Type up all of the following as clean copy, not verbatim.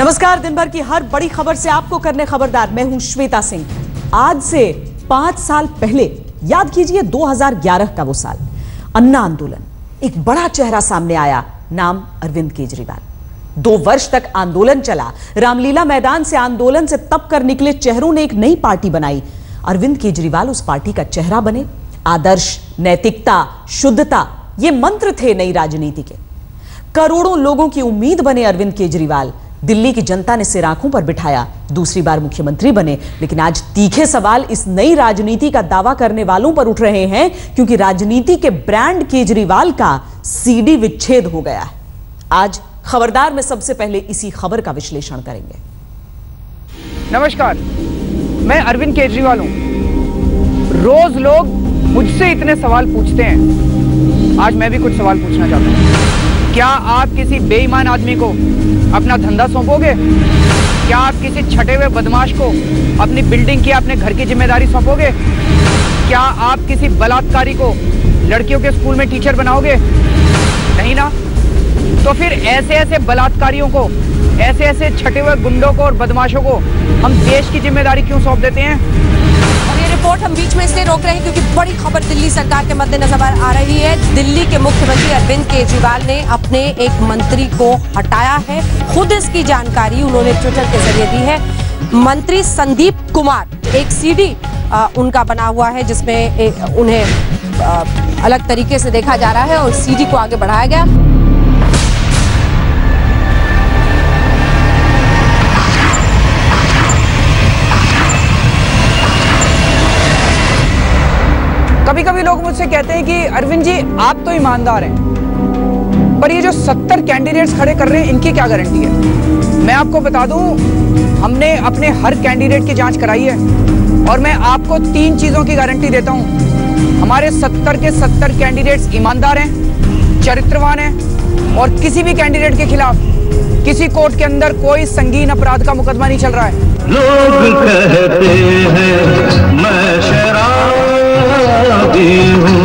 नमस्कार, दिन भर की हर बड़ी खबर से आपको करने खबरदार। मैं हूं श्वेता सिंह। आज से 5 साल पहले याद कीजिए 2011 का वो साल, अन्ना आंदोलन, एक बड़ा चेहरा सामने आया, नाम अरविंद केजरीवाल। 2 वर्ष तक आंदोलन चला। रामलीला मैदान से आंदोलन से तप कर निकले चेहरों ने एक नई पार्टी बनाई। अरविंद केजरीवाल उस पार्टी का चेहरा बने। आदर्श, नैतिकता, शुद्धता, ये मंत्र थे नई राजनीति के। करोड़ों लोगों की उम्मीद बने अरविंद केजरीवाल। दिल्ली की जनता ने सिर आंखों पर बिठाया, दूसरी बार मुख्यमंत्री बने। लेकिन आज तीखे सवाल इस नई राजनीति का दावा करने वालों पर उठ रहे हैं, क्योंकि राजनीति के ब्रांड केजरीवाल का सीडी विच्छेद हो गया है। आज खबरदार में सबसे पहले इसी खबर का विश्लेषण करेंगे। नमस्कार, मैं अरविंद केजरीवाल हूं। रोज लोग मुझसे इतने सवाल पूछते हैं, आज मैं भी कुछ सवाल पूछना चाहता हूं। क्या आप किसी बेईमान आदमी को अपना धंधा सौंपोगे? क्या आप किसी छटे हुए बदमाश को अपनी बिल्डिंग की, अपने घर की जिम्मेदारी सौंपोगे? क्या आप किसी बलात्कारी को लड़कियों के स्कूल में टीचर बनाओगे? नहीं ना। तो फिर ऐसे ऐसे बलात्कारियों को, ऐसे ऐसे छटे हुए गुंडों को और बदमाशों को हम देश की जिम्मेदारी क्यों सौंप देते हैं? और ये रिपोर्ट हम बीच में इसलिए रोक रहे हैं क्योंकि बड़ी खबर दिल्ली सरकार के मद्देनजर आ रही है। दिल्ली के मुख्यमंत्री अरविंद केजरीवाल ने अपने एक मंत्री को हटाया है। खुद इसकी जानकारी उन्होंने ट्विटर के जरिए दी है। मंत्री संदीप कुमार, एक सीडी उनका बना हुआ है जिसमें उन्हें अलग तरीके से देखा जा रहा है और सीडी को आगे बढ़ाया गया। कभी कभी लोग मुझसे कहते हैं कि अरविंद जी आप तो ईमानदार हैं, पर ये जो 70 कैंडिडेट्स खड़े कर रहे हैं इनकी क्या गारंटी है? मैं आपको बता दूं, हमने अपने हर कैंडिडेट की जांच कराई है और मैं आपको 3 चीजों की गारंटी देता हूं। हमारे 70 के 70 कैंडिडेट्स ईमानदार हैं, चरित्रवान हैं और किसी भी कैंडिडेट के खिलाफ किसी कोर्ट के अंदर कोई संगीन अपराध का मुकदमा नहीं चल रहा है। लोग कहते हैं मैं शराबी हूँ,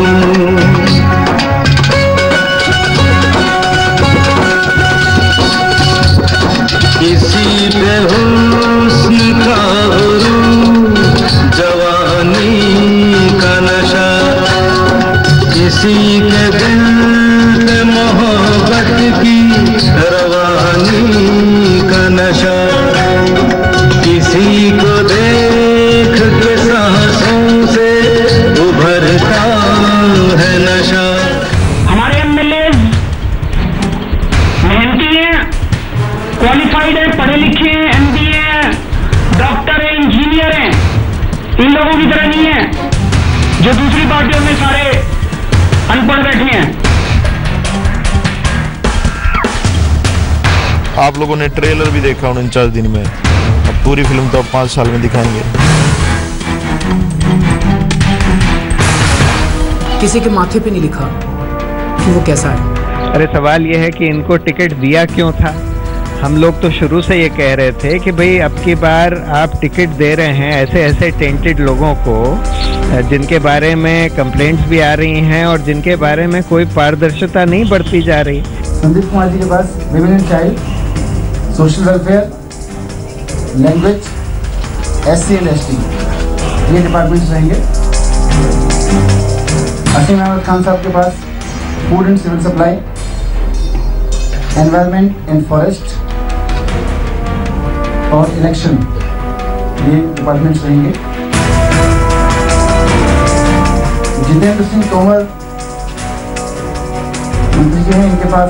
किसी पे हुस्न का गुरूर, जवानी का नशा, किसी के दिल में मोहब्बत की रवानी का नशा, किसी को देख के सांसों से उभरता है नशा। हमारे एमएलए मेहनती हैं, क्वालिफाइड हैं, पढ़े लिखे हैं, एमबीए हैं, डॉक्टर हैं, इंजीनियर हैं। इन लोगों की तरह नहीं है जो दूसरी पार्टियों में सारे अनपढ़ बैठे हैं। आप लोगों ने ट्रेलर भी देखा 49 दिन में, अब पूरी फिल्म तो 5 साल में दिखाएंगे। किसी के माथे पे नहीं लिखा कि वो कैसा है। अरे सवाल ये है कि इनको टिकट दिया क्यों था? हम लोग तो शुरू से ये कह रहे थे कि भाई अब की बार आप टिकट दे रहे हैं ऐसे ऐसे टेंटेड लोगों को जिनके बारे में कंप्लेंट्स भी आ रही हैं और जिनके बारे में कोई पारदर्शिता नहीं बरती जा रही। संदीप कुमार जी के पास women and child, social welfare, language, SC and ST, ये डिपार्टमेंट्स रहेंगे। असीम अहमद खान साहब के पास food and civil supply, environment and forest और इलेक्शन, ये डिपार्टमेंट्स रहेंगे। जितेंद्र सिंह तोमर मंत्री जी हैं, इनके पास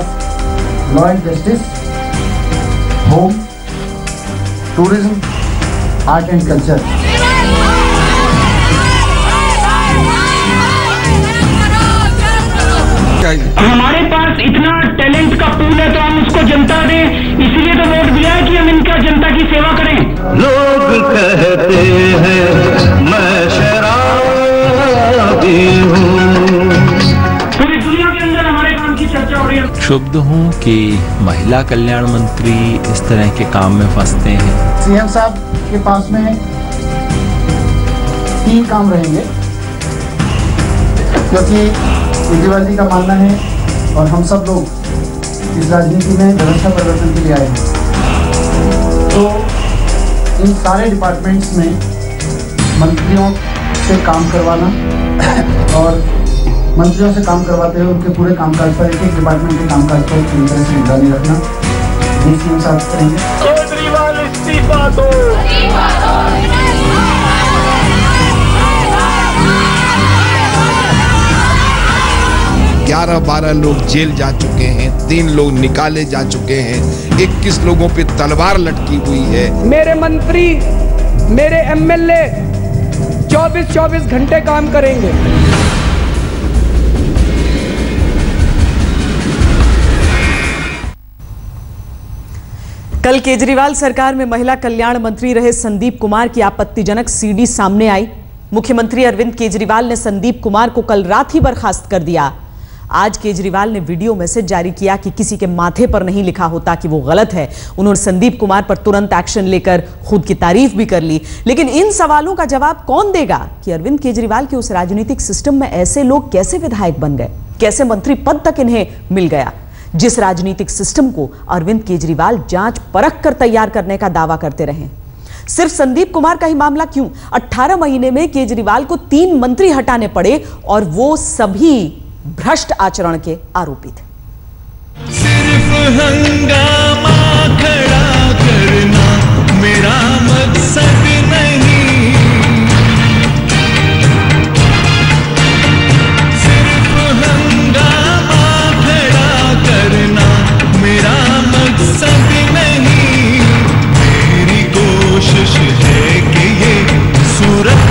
law and justice, home, tourism, art and culture. हमारे पास इतना टैलेंट का पूल है तो हम उसको जनता दें, इसलिए तो वोट दिया है कि हम इनका जनता की सेवा करें। लोग कहते हैं मैं शराबी हूँ, पूरी दुनिया के अंदर हमारे काम की चर्चा हो रही है। क्षुब्ध हूँ कि महिला कल्याण मंत्री इस तरह के काम में फंसते हैं। CM साहब के पास में 3 काम रहेंगे, क्योंकि केजरीवाल जी का मानना है और हम सब लोग इस राजनीति में व्यवस्था परिवर्तन के लिए आए हैं। तो इन सारे डिपार्टमेंट्स में मंत्रियों से काम करवाना और मंत्रियों से काम करवाते हुए उनके पूरे कामकाज पर, एक डिपार्टमेंट के कामकाज पर पूरी तरह से निगरानी रखना, ये सीएम साहब करेंगे। केजरीवाल इस्तीफा दो। 11-12 लोग जेल जा चुके हैं, 3 लोग निकाले जा चुके हैं, 21 लोगों पे तलवार लटकी हुई है। मेरे मंत्री, मेरे एमएलए 24-24 घंटे काम करेंगे। कल केजरीवाल सरकार में महिला कल्याण मंत्री रहे संदीप कुमार की आपत्तिजनक सीडी सामने आई। मुख्यमंत्री अरविंद केजरीवाल ने संदीप कुमार को कल रात ही बर्खास्त कर दिया। आज केजरीवाल ने वीडियो मैसेज जारी किया कि किसी के माथे पर नहीं लिखा होता कि वो गलत है। उन्होंने संदीप कुमार पर तुरंत एक्शन लेकर खुद की तारीफ भी कर ली। लेकिन इन सवालों का जवाब कौन देगा कि अरविंद केजरीवाल के उस राजनीतिक सिस्टम में ऐसे लोग कैसे विधायक बन गए, कैसे मंत्री पद तक इन्हें मिल गया, जिस राजनीतिक सिस्टम को अरविंद केजरीवाल जांच परख कर तैयार करने का दावा करते रहे। सिर्फ संदीप कुमार का ही मामला क्यों, 18 महीने में केजरीवाल को 3 मंत्री हटाने पड़े और वो सभी भ्रष्ट आचरण के आरोपी थे। सिर्फ हंगामा खड़ा करना मेरा मकसद नहीं, सिर्फ हंगामा खड़ा करना मेरा मकसद नहीं, मेरी कोशिश है कि ये सूरत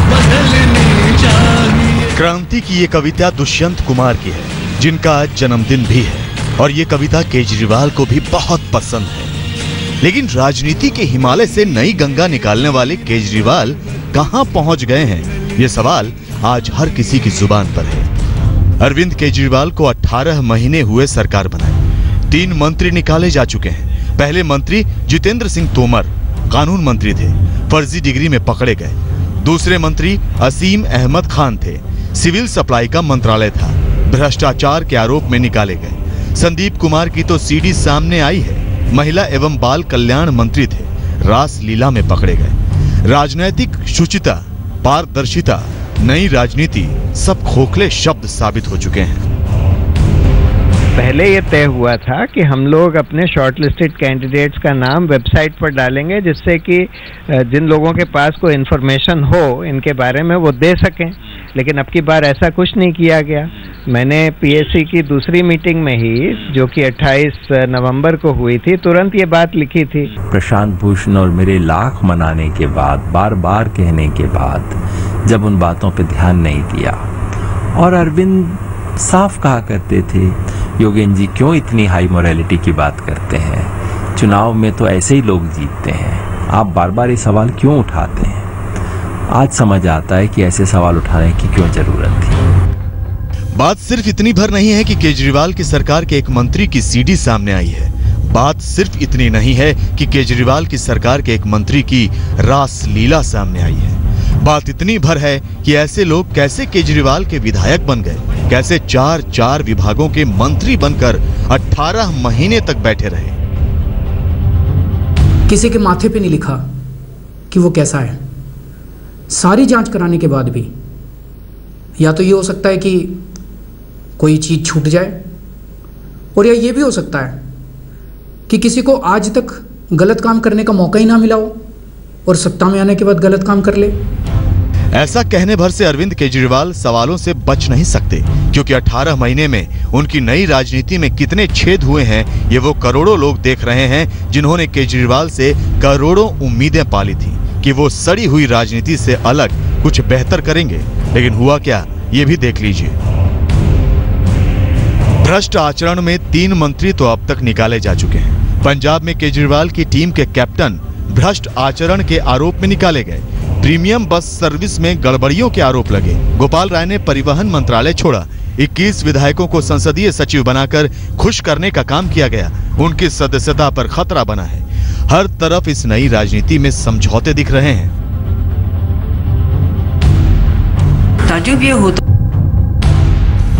बदलनी चाहिए। क्रांति की ये कविता दुष्यंत कुमार की है, जिनका आज जन्मदिन भी है, और ये कविता केजरीवाल को भी बहुत पसंद है। लेकिन राजनीति के हिमालय से नई गंगा निकालने वाले केजरीवाल कहां पहुंच गए हैं, ये सवाल आज हर किसी की जुबान पर है। अरविंद केजरीवाल को 18 महीने हुए सरकार बनाए, 3 मंत्री निकाले जा चुके हैं। पहले मंत्री जितेंद्र सिंह तोमर कानून मंत्री थे, फर्जी डिग्री में पकड़े गए। दूसरे मंत्री असीम अहमद खान थे, सिविल सप्लाई का मंत्रालय था, भ्रष्टाचार के आरोप में निकाले गए। संदीप कुमार की तो सीडी सामने आई है, महिला एवं बाल कल्याण मंत्री थे, रास लीला में पकड़े गए। राजनैतिक शुचिता, पारदर्शिता, नई राजनीति सब खोखले शब्द साबित हो चुके हैं। पहले ये तय हुआ था कि हम लोग अपने शॉर्टलिस्टेड कैंडिडेट्स का नाम वेबसाइट पर डालेंगे, जिससे कि जिन लोगों के पास कोई इन्फॉर्मेशन हो इनके बारे में वो दे सकें। लेकिन अब की बार ऐसा कुछ नहीं किया गया। मैंने पीएससी की दूसरी मीटिंग में ही, जो कि 28 नवंबर को हुई थी, तुरंत ये बात लिखी थी। प्रशांत भूषण और मेरे लाख मनाने के बाद, बार बार कहने के बाद, जब उन बातों पे ध्यान नहीं दिया, और अरविंद साफ कहा करते थे, योगेंद्र जी क्यों इतनी हाई मोरालिटी की बात करते हैं, चुनाव में तो ऐसे ही लोग जीतते हैं, आप बार बार ये सवाल क्यों उठाते हैं। आज समझ आता है कि ऐसे सवाल उठाने की क्यों जरूरत थी। बात सिर्फ इतनी भर नहीं है कि केजरीवाल की सरकार के एक मंत्री की सीडी सामने आई है। बात सिर्फ इतनी नहीं है कि केजरीवाल की सरकार के एक मंत्री की रास लीला सामने आई है। बात इतनी भर है कि ऐसे लोग कैसे केजरीवाल के विधायक बन गए, कैसे 4 विभागों के मंत्री बनकर 18 महीने तक बैठे रहे। किसी के माथे पे नहीं लिखा कि वो कैसा है। सारी जांच कराने के बाद भी या तो ये हो सकता है कि कोई चीज छूट जाए, और या ये भी हो सकता है कि किसी को आज तक गलत काम करने का मौका ही ना मिला हो और सत्ता में आने के बाद गलत काम कर ले। ऐसा कहने भर से अरविंद केजरीवाल सवालों से बच नहीं सकते, क्योंकि 18 महीने में उनकी नई राजनीति में कितने छेद हुए हैं ये वो करोड़ों लोग देख रहे हैं, जिन्होंने केजरीवाल से करोड़ों उम्मीदें पाली थी कि वो सड़ी हुई राजनीति से अलग कुछ बेहतर करेंगे। लेकिन हुआ क्या, ये भी देख लीजिए। भ्रष्ट आचरण में 3 मंत्री तो अब तक निकाले जा चुके हैं। पंजाब में केजरीवाल की टीम के कैप्टन भ्रष्ट आचरण के आरोप में निकाले गए। प्रीमियम बस सर्विस में गड़बड़ियों के आरोप लगे। गोपाल राय ने परिवहन मंत्रालय छोड़ा। 21 विधायकों को संसदीय सचिव बनाकर खुश करने का काम किया गया। उनकी सदस्यता पर खतरा बना है। हर तरफ इस नई राजनीति में समझौते दिख रहे हैं। ताजुब ये होता,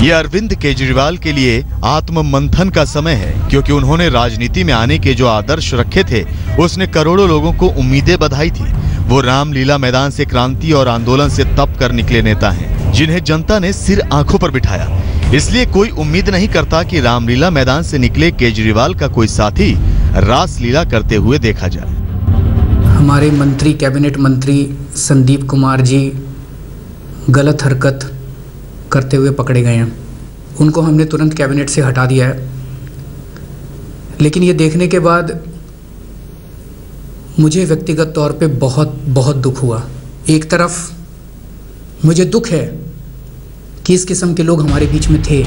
ये अरविंद केजरीवाल के लिए आत्म मंथन का समय है, क्योंकि उन्होंने राजनीति में आने के जो आदर्श रखे थे उसने करोड़ों लोगों को उम्मीदें बधाई थी। वो रामलीला मैदान से क्रांति और आंदोलन से तप कर निकले नेता हैं, जिन्हें जनता ने सिर आंखों पर बिठाया। इसलिए कोई उम्मीद नहीं करता कि रामलीला मैदान से निकले केजरीवाल का कोई साथी रासलीला करते हुए देखा जाए। हमारे मंत्री, कैबिनेट मंत्री संदीप कुमार जी गलत हरकत करते हुए पकड़े गए हैं। उनको हमने तुरंत कैबिनेट से हटा दिया है। लेकिन ये देखने के बाद मुझे व्यक्तिगत तौर पे बहुत दुख हुआ। एक तरफ मुझे दुख है कि इस किस्म के लोग हमारे बीच में थे।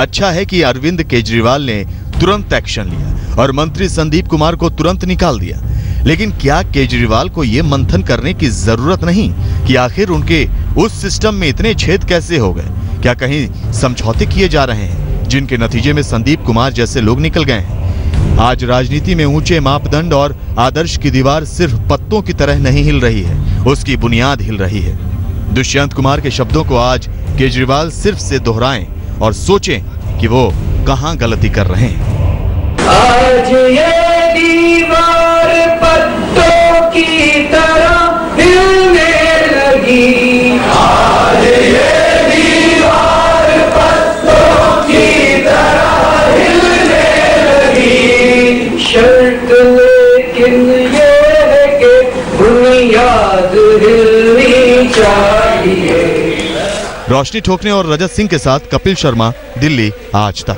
अच्छा है कि अरविंद केजरीवाल ने तुरंत एक्शन लिया और मंत्री संदीप कुमार को तुरंत निकाल दिया। लेकिन क्या केजरीवाल को यह मंथन करने की जरूरत नहीं कि आखिर उनके उस सिस्टम में इतने छेद कैसे हो गए? क्या कहीं समझौते किए जा रहे हैं जिनके नतीजे में संदीप कुमार जैसे लोग निकल गए हैं? आज राजनीति में ऊंचे मापदंड और आदर्श की दीवार सिर्फ पत्तों की तरह नहीं हिल रही है, उसकी बुनियाद हिल रही है। दुष्यंत कुमार के शब्दों को आज केजरीवाल सिर्फ से दोहराएं और सोचें कि वो कहां गलती कर रहे हैं। आज ये दीवार पत्तों की तरह हिलने लगी, आज ये दीवार पत्तों की तरह हिलने लगी। शर्त लेकिन ये है कि बुनियाद हिलनी चाहिए। रोशनी ठोकने और रजत सिंह के साथ कपिल शर्मा, दिल्ली आज तक।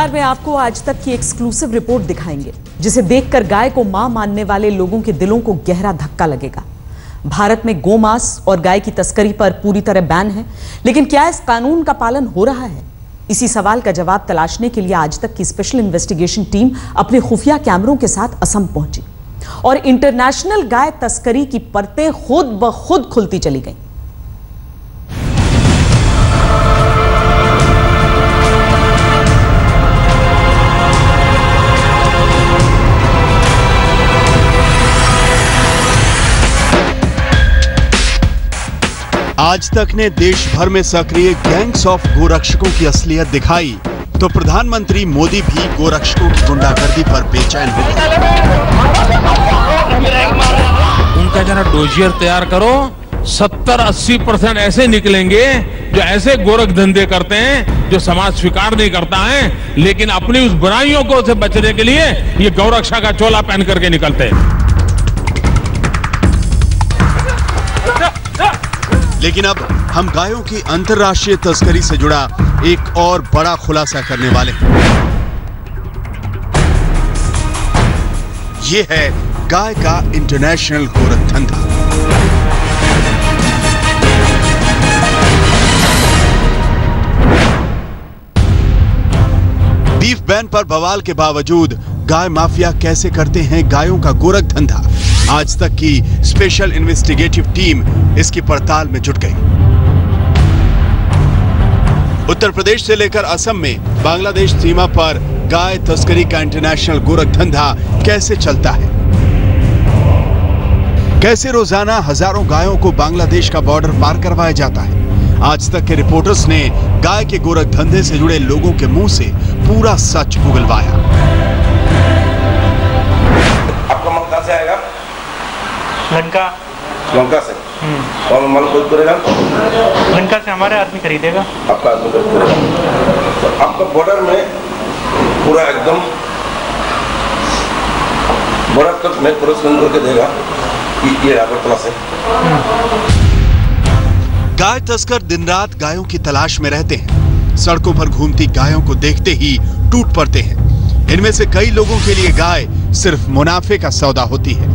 में आपको आज तक की एक्सक्लूसिव रिपोर्ट दिखाएंगे, जिसे देखकर गाय को मां मानने वाले लोगों के दिलों को गहरा धक्का लगेगा। भारत में गोमांस और गाय की तस्करी पर पूरी तरह बैन है, लेकिन क्या इस कानून का पालन हो रहा है? इसी सवाल का जवाब तलाशने के लिए आज तक की स्पेशल इन्वेस्टिगेशन टीम अपने खुफिया कैमरों के साथ असम पहुंची और इंटरनेशनल गाय तस्करी की परतें खुद ब खुद खुलती चली गईं। आज तक ने देश भर में सक्रिय गैंग्स ऑफ गोरक्षकों की असलियत दिखाई, तो प्रधानमंत्री मोदी भी गोरक्षकों की गुंडागर्दी पर बेचैन हो गए। उनका जरा डोजियर तैयार करो। 70-80% ऐसे निकलेंगे जो ऐसे गोरख धंधे करते हैं जो समाज स्वीकार नहीं करता है, लेकिन अपनी उस बुराइयों को से बचने के लिए ये गौरक्षा का चोला पहन करके निकलते हैं। लेकिन अब हम गायों की अंतर्राष्ट्रीय तस्करी से जुड़ा एक और बड़ा खुलासा करने वाले हैं। ये है गाय का इंटरनेशनल गोरख धंधा। बीफ बैन पर बवाल के बावजूद गाय माफिया कैसे करते हैं गायों का गोरख धंधा? आज तक की स्पेशल इन्वेस्टिगेटिव टीम इसकी पड़ताल में जुट गई। उत्तर प्रदेश से लेकर असम में बांग्लादेश सीमा पर गाय तस्करी का इंटरनेशनल गोरख धंधा कैसे चलता है? कैसे रोजाना हजारों गायों को बांग्लादेश का बॉर्डर पार करवाया जाता है? आज तक के रिपोर्टर्स ने गाय के गोरख धंधे से जुड़े लोगों के मुंह से पूरा सच उगलवाया। आपका माल कहां से आएगा? लंका से। और माल कोई करेगा? लंका से हमारे आदमी खरीदेगा। आपका आदमी खरीदेगा। तो आपका बॉर्डर में पूरा एकदम बॉर्डर तक में पूरा सुन करके देगा कि ये अगरतला से। गाय तस्कर दिन रात गायों की तलाश में रहते हैं। सड़कों पर घूमती गायों को देखते ही टूट पड़ते हैं। इनमें से कई लोगों के लिए गाय सिर्फ मुनाफे का सौदा होती है।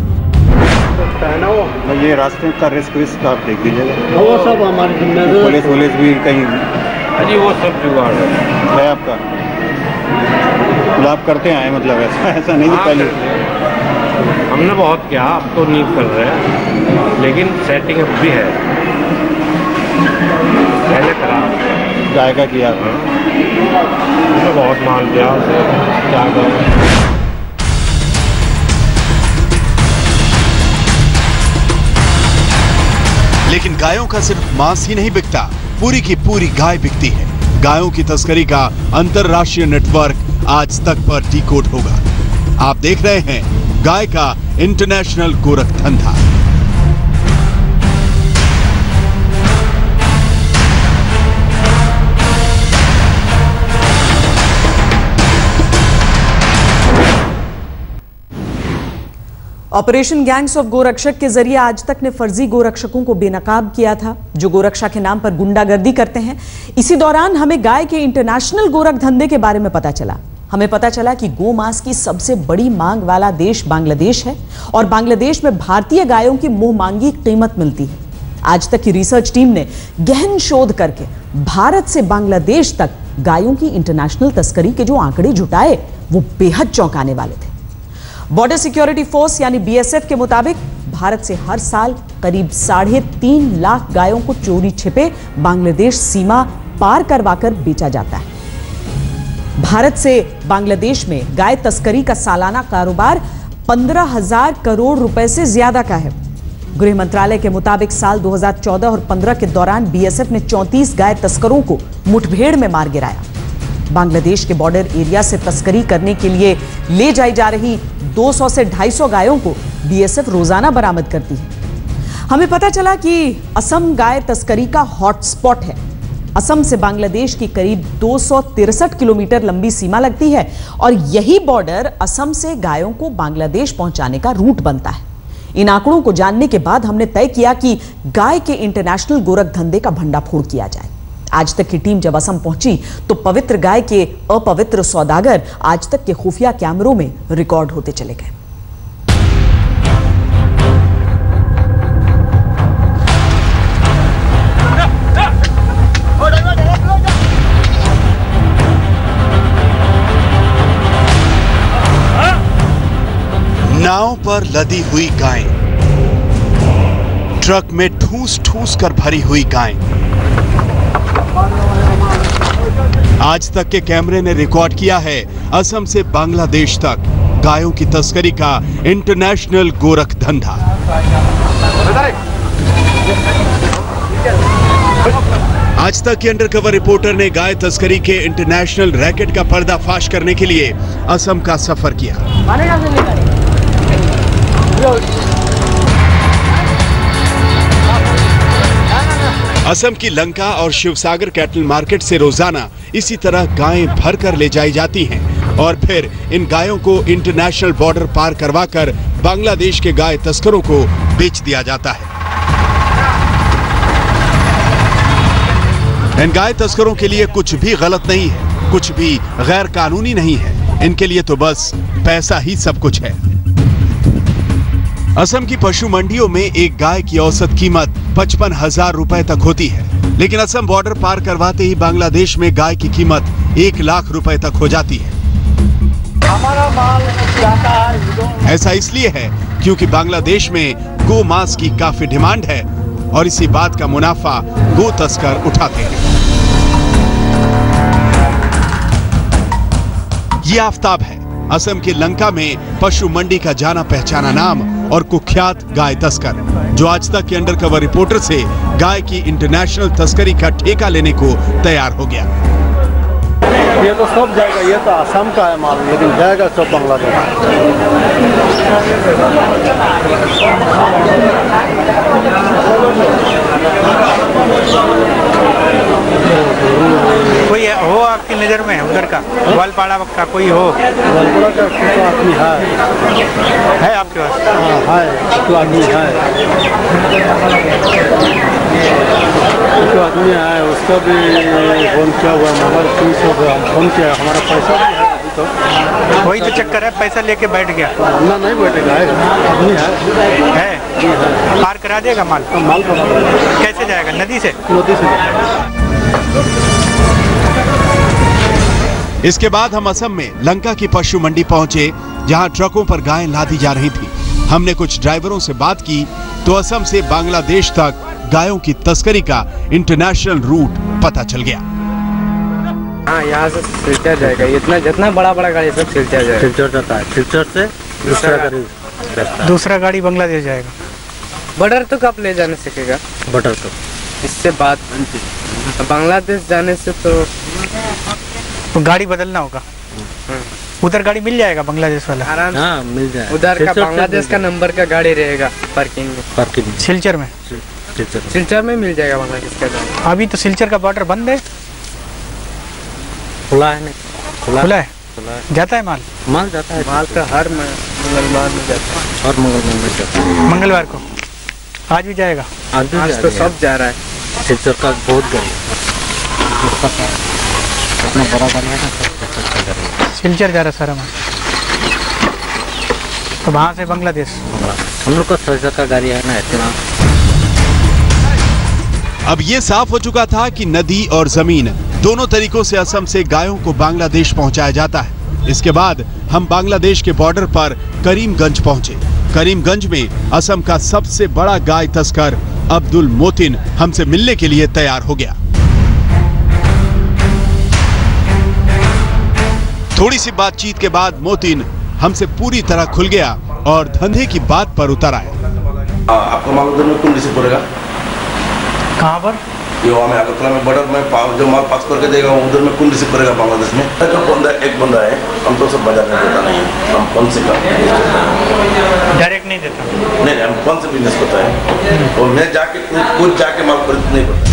ये रास्ते का रिस्क आप देख लीजिएगा। वो सब हमारी जिम्मेदारी। पुलिस भी कहीं जी वो सब जुगाड़ है आपका। आप करते आए मतलब ऐसा नहीं पहले हमने बहुत किया, अब तो नहीं कर रहे, लेकिन सेटिंग अब भी है। पहले करा जायका किया बहुत माल दिया उसे। लेकिन गायों का सिर्फ मांस ही नहीं बिकता, पूरी की पूरी गाय बिकती है। गायों की तस्करी का अंतर्राष्ट्रीय नेटवर्क आज तक पर डिकोड होगा। आप देख रहे हैं गाय का इंटरनेशनल गोरख धंधा। ऑपरेशन गैंग्स ऑफ गोरक्षक के जरिए आज तक ने फर्जी गोरक्षकों को बेनकाब किया था, जो गोरक्षा के नाम पर गुंडागर्दी करते हैं। इसी दौरान हमें गाय के इंटरनेशनल गोरख धंधे के बारे में पता चला। हमें पता चला कि गो मांस की सबसे बड़ी मांग वाला देश बांग्लादेश है और बांग्लादेश में भारतीय गायों की मुंह मांगी कीमत मिलती है। आज तक की रिसर्च टीम ने गहन शोध करके भारत से बांग्लादेश तक गायों की इंटरनेशनल तस्करी के जो आंकड़े जुटाए वो बेहद चौंकाने वाले थे। बॉर्डर सिक्योरिटी फोर्स यानी बीएसएफ के मुताबिक भारत से हर साल करीब 3.5 लाख गायों को चोरी छिपे बांग्लादेश सीमा पार करवाकर बेचा जाता है। भारत से बांग्लादेश में गाय तस्करी का सालाना कारोबार 15,000 करोड़ रुपए से ज्यादा का है। गृह मंत्रालय के मुताबिक साल 2014 और 15 के दौरान बीएसएफ ने 34 गाय तस्करों को मुठभेड़ में मार गिराया। बांग्लादेश के बॉर्डर एरिया से तस्करी करने के लिए ले जाई जा रही 200 से 250 गायों को बीएसएफ रोजाना बरामद करती है। हमें पता चला कि असम गाय तस्करी का हॉटस्पॉट है। असम से बांग्लादेश की करीब 263 किलोमीटर लंबी सीमा लगती है और यही बॉर्डर असम से गायों को बांग्लादेश पहुंचाने का रूट बनता है। इन आंकड़ों को जानने के बाद हमने तय किया कि गाय के इंटरनेशनल गोरख धंधे का भंडाफोड़ किया जाए। आज तक की टीम जब असम पहुंची तो पवित्र गाय के अपवित्र सौदागर आज तक के खुफिया कैमरों में रिकॉर्ड होते चले गए। नाव पर लदी हुई गायें, ट्रक में ठूस ठूस कर भरी हुई गायें। आज तक के कैमरे ने रिकॉर्ड किया है असम से बांग्लादेश तक गायों की तस्करी का इंटरनेशनल गोरख धंधा। आज तक के अंडरकवर रिपोर्टर ने गाय तस्करी के इंटरनेशनल रैकेट का पर्दाफाश करने के लिए असम का सफर किया। असम की लंका और शिवसागर कैटल मार्केट से रोजाना इसी तरह गायें भरकर ले जाई जाती हैं और फिर इन गायों को इंटरनेशनल बॉर्डर पार करवाकर बांग्लादेश के गाय तस्करों को बेच दिया जाता है। इन गाय तस्करों के लिए कुछ भी गलत नहीं है, कुछ भी गैर कानूनी नहीं है। इनके लिए तो बस पैसा ही सब कुछ है। असम की पशु मंडियों में एक गाय की औसत कीमत 55,000 रुपए तक होती है, लेकिन असम बॉर्डर पार करवाते ही बांग्लादेश में गाय की कीमत 1 लाख रुपए तक हो जाती है। हमारा माल जाता है। ऐसा इसलिए है क्योंकि बांग्लादेश में गो मांस की काफी डिमांड है और इसी बात का मुनाफा गो तस्कर उठाते हैं। ये आफताब है, असम के लंका में पशु मंडी का जाना पहचाना नाम और कुख्यात गाय तस्कर, जो आज तक के अंडरकवर रिपोर्टर से गाय की इंटरनेशनल तस्करी का ठेका लेने को तैयार हो गया। ये तो सब जाएगा, ये तो असम का है माल, लेकिन जाएगा सब बांग्लादेश। कोई हो आपकी नजर में उधर का ग्वालपाड़ा का कोई हो? ग्वालपाड़ा का तो आदमी है आपके पास? है तो आदमी है, तो आदमी है, उसका भी फोन किया हुआ, मोबाइल फोन किया, हमारा पैसा भी है अभी तो। वही तो चक्कर है, पैसा लेके बैठ गया ना, नहीं बैठेगा, आदमी है। पार करा देगा माल? माल कैसे जाएगा? नदी से? नदी से। इसके बाद हम असम में लंका की पशु मंडी पहुंचे, जहां ट्रकों पर गायें लादी जा रही थी। हमने कुछ ड्राइवरों से बात की तो असम से बांग्लादेश तक गायों की तस्करी का इंटरनेशनल रूट पता चल गया। हाँ, यहाँ से सिलचर जाएगा, इतना जितना बड़ा बड़ा गाड़ी सब सिलचर जाएगा। सिलचर जाता है, सिलचर से दूसरा गाड़ी बांग्लादेश जाएगा। बॉर्डर तो कब ले जाने सकेगा? बॉर्डर तो इससे बात बांग्लादेश जाने से तो गाड़ी बदलना होगा। उधर गाड़ी मिल जाएगा बांग्लादेश वाला? आराम से मिल जाएगा। उधर का बांग्लादेश का नंबर का गाड़ी रहेगा पार्किंग में। सिलचर में? सिलचर में मिल जाएगा बांग्लादेश का। अभी तो सिलचर का बॉर्डर बंद है। खुला है? नहीं खुला है। जाता है माल जाता है। माल का हर मंगलवार में जाता है। हर मंगलवार में जाता है। मंगलवार को? आज भी जाएगा? आज तो सब जा रहा है। सिलचर का बहुत गाड़ी अपना बड़ा गाड़ी है ना, सिलचर जा रहा है सारा माल। तो वहाँ से बांग्लादेश हम लोग का सिलचर का गाड़ी है ना इतना। अब ये साफ हो चुका था कि नदी और जमीन दोनों तरीकों से असम से गायों को बांग्लादेश पहुंचाया जाता है। इसके बाद हम बांग्लादेश के बॉर्डर पर करीमगंज पहुंचे। करीमगंज में असम का सबसे बड़ा गाय तस्कर अब्दुल मोतिन हमसे मिलने के लिए तैयार हो गया। थोड़ी सी बातचीत के बाद मोतिन हमसे पूरी तरह खुल गया और धंधे की बात पर उतर आया। आपका माल उधर में कौन रिसीव करेगा? कहाँ पर? ये हमें अगरतला में बॉर्डर में जो माल पास करके देगा उधर में कौन रिसीव करेगा बांग्लादेश में? जो बंदा एक बंदा है, हम तो सब बाजार में देता नहीं है। हम कौन से का डायरेक्ट नहीं देता? नहीं, हम कौन से बिजनेस करता है और मैं जाके खुद जाके माल खरीद नहीं करता।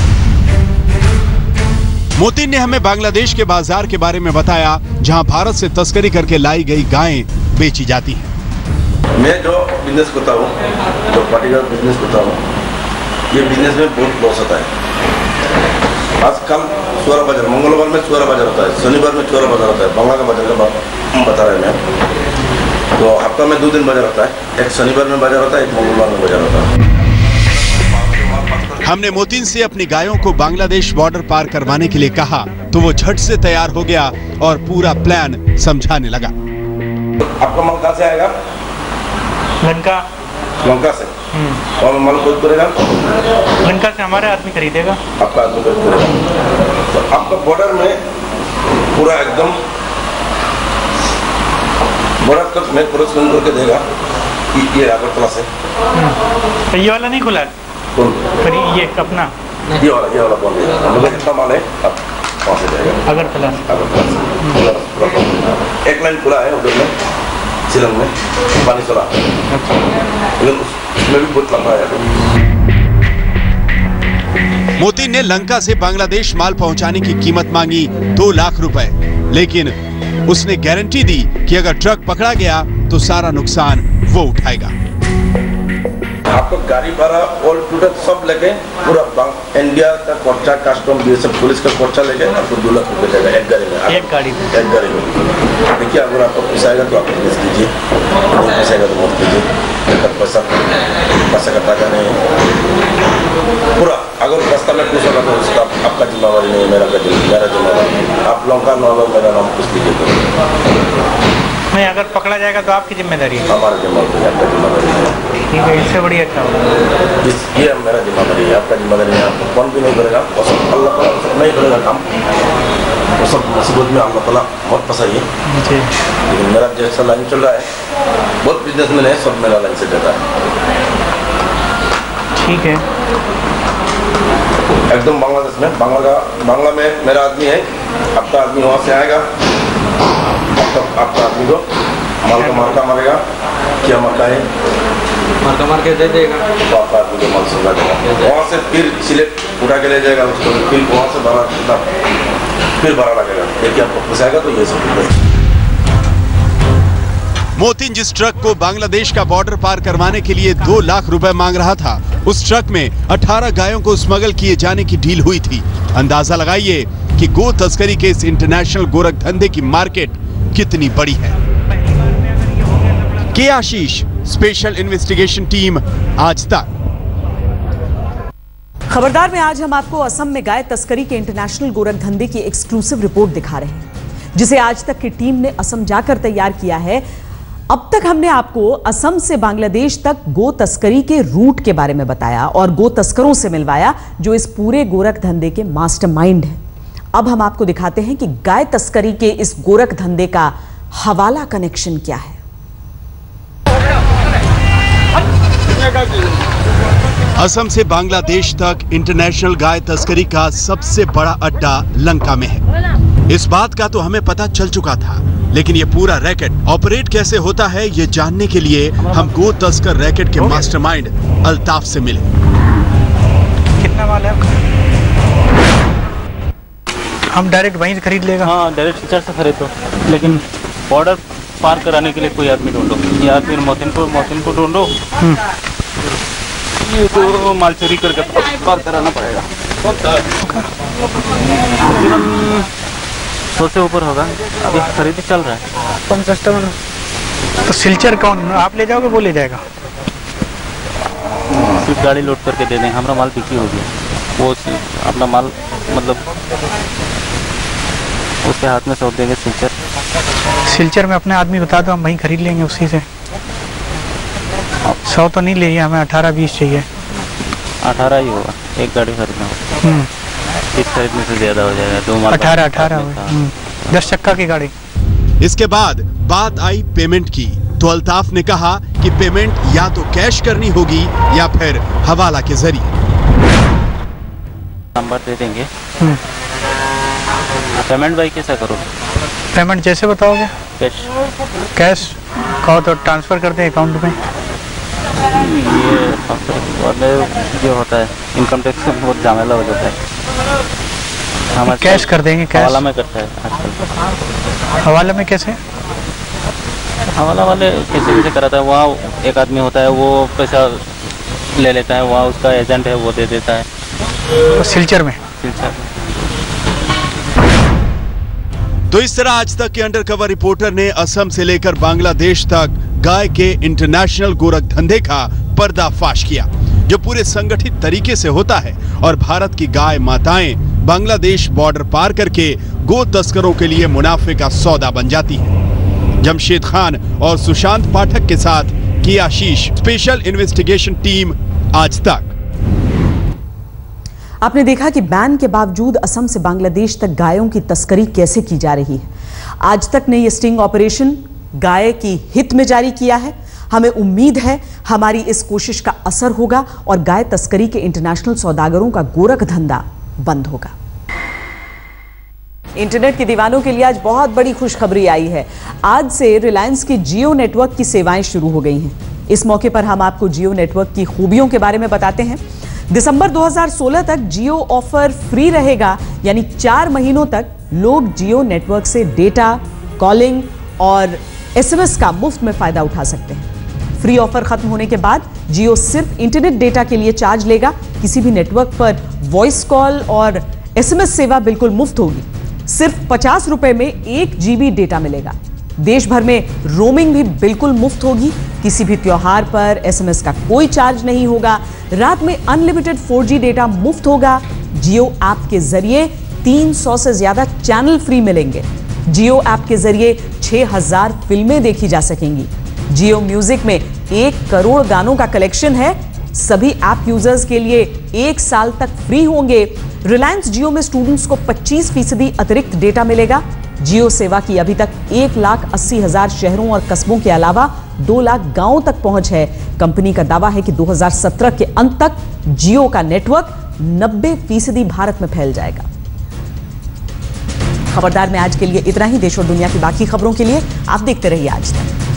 मोतिन ने हमें बांग्लादेश के बाजार के बारे में बताया, जहां भारत से तस्करी करके लाई गई गायें बेची जाती हैं। मैं जो बिजनेस करता हूँ, जो पर्टिकुलर बिजनेस करता हूँ, ये बिजनेस में बहुत लॉस होता है। आजकल चोरा बाजार, मंगलवार में चोरा बाजार होता है, शनिवार में चोरा बाजार होता है। बांग्ला का बाजार का बात बता रहे हैं मैं। तो हफ्ता में 2 दिन बाजार होता है, एक शनिवार में बाजार होता है, एक मंगलवार में बाजार होता है। हमने मोतिन से अपनी गायों को बांग्लादेश बॉर्डर पार करवाने के लिए कहा तो वो झट से तैयार हो गया और पूरा प्लान समझाने लगा। आपका माल कहाँ से आएगा? लंका से। और माल खुद करेगा? लंका से हमारे आदमी खरीदेगा। आपका आदमी खरीदेगा। तो आपका बॉर्डर में पूरा एकदम बॉर्डर तक में पूरा सुन करके देगा। ये अगरतला से। तो ये वाला नहीं खुला है? फिर ये अपना ये वाला कौन देगा? मतलब कितना माल है? अब कहाँ से जाएगा? अगरतला से। एक लाइन खुला है उधर में, शिलंग में पानी चला, लेकिन उसमें भी बहुत लंबा है। मोतिन ने लंका से बांग्लादेश माल पहुंचाने की कीमत मांगी 2 लाख रुपए, लेकिन उसने गारंटी दी कि अगर ट्रक पकड़ा गया तो सारा नुकसान वो उठाएगा। आपको गाड़ी भाड़ा ऑल टोटल सब लेके पूरा इंडिया का खर्चा, कस्टम, बीएसएफ, पुलिस का खर्चा लेके आपको 2 लाख रुपए जाएगा एक गाड़ी में। एक गाड़ी में देखिए, अगर आपको पोसाएगा तो आप बिजनेस कीजिए, नहीं पोसाएगा तो मत कीजिए। पैसा का ताजा नहीं है पूरा। अगर रास्ता में पूछ होगा तो उसका आपका जिम्मेवारी नहीं है, मेरा जिम्मेवारी। आप लोगों का नाम, मेरा नाम पूछ लीजिए। नहीं, अगर पकड़ा जाएगा तो आपकी जिम्मेदारी है? हमारा जिम्मेदारी, आपका जिम्मेदारी है। ठीक है, इससे बड़ी अच्छा होगा। ये मेरा जिम्मेदारी है, आपका जिम्मेदारी है। आपको कौन भी नहीं करेगा, वो सब अल्लाह ताला सब नहीं करेगा काम। वो सब मुसीबत में अल्लाह ताला बहुत फंसाइए। लेकिन मेरा जैसा लाइन चल रहा है, बहुत बिजनेसमैन है, सब मेरा लाइन से देता है। ठीक है। एकदम बांग्लादेश में, बांग्ला में मेरा आदमी है, आपका आदमी वहाँ से आएगा, आपका आदमी को माल का मार्का मारेगा। क्या मार्का है? मार्का मार के दे देगा तो आपका आदमी को माल समझा देगा। वहाँ से फिर सिलेक्ट उठा के ले जाएगा उसको, फिर वहाँ से भाड़ा, फिर भाड़ा लगेगा। देखिए, आपको फंसाएगा तो ये सब। मोतिन जिस ट्रक को बांग्लादेश का बॉर्डर पार करवाने के लिए 2 लाख रुपए मांग रहा था, उस ट्रक में 18 गायों को स्मगल किए जाने की डील हुई थी। अंदाजा लगाइए कि गो तस्करी के इस इंटरनेशनल गोरख धंधे की मार्केट कितनी बड़ी है। के आशीष, स्पेशल इन्वेस्टिगेशन टीम, आज तक। खबरदार में आज हम आपको असम में गाय तस्करी के इंटरनेशनल गोरख धंधे की एक्सक्लूसिव रिपोर्ट दिखा रहे हैं, जिसे आज तक की टीम ने असम जाकर तैयार किया है। अब तक हमने आपको असम से बांग्लादेश तक गो तस्करी के रूट के बारे में बताया और गो तस्करों से मिलवाया, जो इस पूरे गोरख धंधे के मास्टरमाइंड हैं। अब हम आपको दिखाते हैं कि गाय तस्करी के इस गोरख धंधे का हवाला कनेक्शन क्या है। असम से बांग्लादेश तक इंटरनेशनल गाय तस्करी का सबसे बड़ा अड्डा लंका में है। इस बात का तो हमें पता चल चुका था, लेकिन ये पूरा रैकेट ऑपरेट कैसे होता है ये जानने के लिए हम गो तस्कर रैकेट के मास्टरमाइंड अल्ताफ से मिले। कितना माल है आपका? हम डायरेक्ट वहीं से खरीद लेगा? हाँ, डायरेक्ट सिलचर से खरीदो, लेकिन बॉर्डर पार कराने के लिए कोई आदमी ढूंढो, या फिर मोहसिन को ढूंढो। ये तो माल चोरी करके पार कराना पड़ेगा। 100 से ऊपर होगा, अभी खरीदी चल रहा है। कौन कस्टमर? तो सिलचर कौन, आप ले जाओगे वो ले जाएगा? सिर्फ गाड़ी लोड करके दे दें, हमारा माल बिक्री हो गया। वो अपना माल मतलब उसके हाथ में सौंप देंगे सिलचर। सिलचर में अपने आदमी बता दो, हम वहीं खरीद लेंगे उसी से। 100 तो नहीं चाहिए हमें, 18-20 चाहिए। 18 ही होगा, एक गाड़ी खरीदना। 30 खरीदने से ज्यादा हो जाएगा, 2 माल। 18 10 चक्का की गाड़ी। इसके बाद बात आई पेमेंट की, तो अल्ताफ ने कहा कि पेमेंट या तो कैश करनी होगी या फिर हवाला के जरिए। नंबर दे देंगे। पेमेंट भाई कैसा करो? पेमेंट जैसे बताओगे। कैश कहो तो ट्रांसफर कर दें अकाउंट में। ये होता है इनकम टैक्स में बहुत झमेला हो जाता है। हम कैश कर देंगे। कैश हवाला में करता है आजकल। हवाला में कैसे? हवाला वाले कैसे कराता है, वहाँ एक आदमी होता है वो पैसा ले लेता है, वहाँ उसका एजेंट है वो दे देता है। तो सिलचर में? सिलचर। तो इस तरह आज तक के अंडरकवर रिपोर्टर ने असम से लेकर बांग्लादेश तक गाय के इंटरनेशनल गोरख धंधे का पर्दाफाश किया, जो पूरे संगठित तरीके से होता है और भारत की गाय माताएं बांग्लादेश बॉर्डर पार करके गो तस्करों के लिए मुनाफे का सौदा बन जाती है। जमशेद खान और सुशांत पाठक के साथ की आशीष, स्पेशल इन्वेस्टिगेशन टीम, आज तक। आपने देखा कि बैन के बावजूद असम से बांग्लादेश तक गायों की तस्करी कैसे की जा रही है। आज तक ने यह स्टिंग ऑपरेशन गाय की हित में जारी किया है। हमें उम्मीद है हमारी इस कोशिश का असर होगा और गाय तस्करी के इंटरनेशनल सौदागरों का गोरख धंधा बंद होगा। इंटरनेट के दीवानों के लिए आज बहुत बड़ी खुशखबरी आई है। आज से रिलायंस की जियो नेटवर्क की सेवाएं शुरू हो गई हैं। इस मौके पर हम आपको जियो नेटवर्क की खूबियों के बारे में बताते हैं। दिसंबर 2016 तक जियो ऑफर फ्री रहेगा, यानी 4 महीनों तक लोग जियो नेटवर्क से डेटा, कॉलिंग और एसएमएस का मुफ्त में फायदा उठा सकते हैं। फ्री ऑफर खत्म होने के बाद जियो सिर्फ इंटरनेट डेटा के लिए चार्ज लेगा। किसी भी नेटवर्क पर वॉइस कॉल और एसएमएस सेवा बिल्कुल मुफ्त होगी। सिर्फ 50 रुपए में 1 GB डेटा मिलेगा। देश भर में रोमिंग भी बिल्कुल मुफ्त होगी। किसी भी त्योहार पर एसएमएस का कोई चार्ज नहीं होगा। रात में अनलिमिटेड 4G डेटा मुफ्त होगा। जियो ऐप के जरिए 300 से ज्यादा चैनल फ्री मिलेंगे। जियो ऐप के जरिए 6000 फिल्में देखी जा सकेंगी। जियो म्यूजिक में 1 करोड़ गानों का कलेक्शन है। सभी ऐप यूजर्स के लिए 1 साल तक फ्री होंगे। रिलायंस जियो में स्टूडेंट्स को 25% अतिरिक्त डेटा मिलेगा। जियो सेवा की अभी तक 1,80,000 शहरों और कस्बों के अलावा 2 लाख गांवों तक पहुंच है। कंपनी का दावा है कि 2017 के अंत तक जियो का नेटवर्क 90% भारत में फैल जाएगा। खबरदार में आज के लिए इतना ही। देश और दुनिया की बाकी खबरों के लिए आप देखते रहिए आज तक।